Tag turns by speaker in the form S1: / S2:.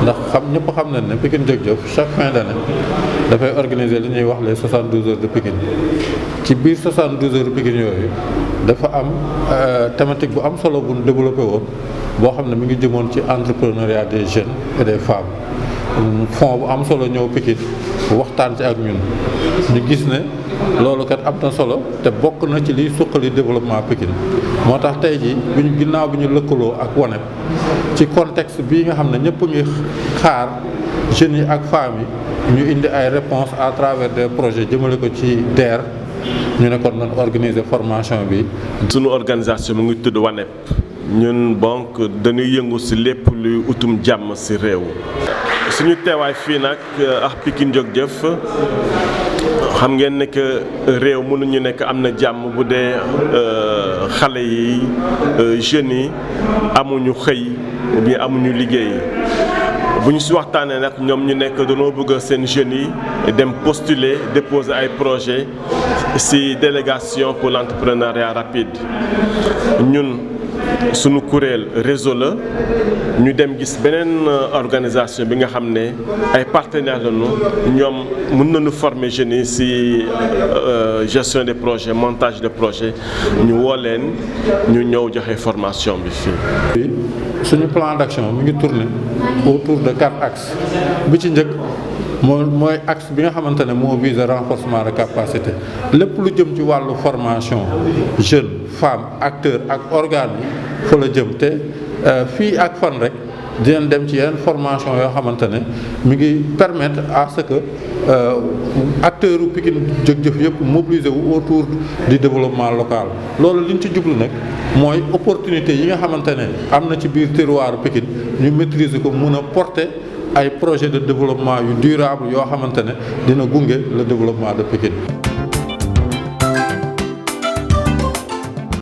S1: ndax ñëpp xam nañ ne Pikine Jëf Jëf chaque fin d'année dafay organiser li ñuy wax les 72 heures de Pikine ci biir 72 heures de Pikine yooyu dafa am thématique bu am solo bu ñu développé woon boo xam ne mi ngi jëmoon ci entrepreneuriat des jeunes et des femmes fonds bu am solo ñëw Pikine waxtaan ci ak ñun ñu gis ne loolu kat am na solo te bokk na ci liy suqali développement Pikine moo tax tey jii ginnaaw bi ñu lëkkaloo ak WONEP ci contexte bii nga xam ne ñëpp ngi xaar jeunes yi ak femmes yi ñu indi ay réponses à travers des projets jëmale ko ci DER ñu ne kon nañ organiser formation bi.
S2: sunu organisation mu ngi tudd WONEP ñun donc dañuy yëngu ci lépp luy utum jàmm ci réew. suñu teewaay fii nag ak Pikine Jëf Jëf xam ngeen ne que réew mënuñu nekk am na jàmm bu dee xale yi jeunes yi amuñu xëy ou bien amuñu liggéey bu ñu ci waxtaanee nag ñoom ñu nekk dañoo bëgg seen jeunes yi dem postuler déposer ay projet ci délégation pour l'entrepreneuriat rapide ñun sunu kuréel réseau la ñu dem gis beneen organisation bi nga xam ne ay partenaires lañu ñoom mën nañu former jeunes yi ci gestion des projets montage de projets ñu woo leen ñu ñëw joxe formation bi fii.
S1: suñu plan d'action mi ngi tourner autour de 4 axes bi ci njëkk mooy axe bi nga xamante ne moo vise renforcement de capacité lépp lu jëm ci wàllu formation jeunes femmes acteurs ak organes yi fa la jëm te fii ak fan rek dinañ dem ci yeneen formation yoo xamante ne mi ngi permettre à ce que acteurs u Pikine Jëf Jëf yëpp mobiliser wu autour du développement local. loolu li ñu ci jublu nag mooy opportunité yi nga xamante ne am na ci biir terroir Pikine ñu maîtriser ko mun a porter ay projet de développement yu durable yoo xamante ne dina gunge le développement de Pikine.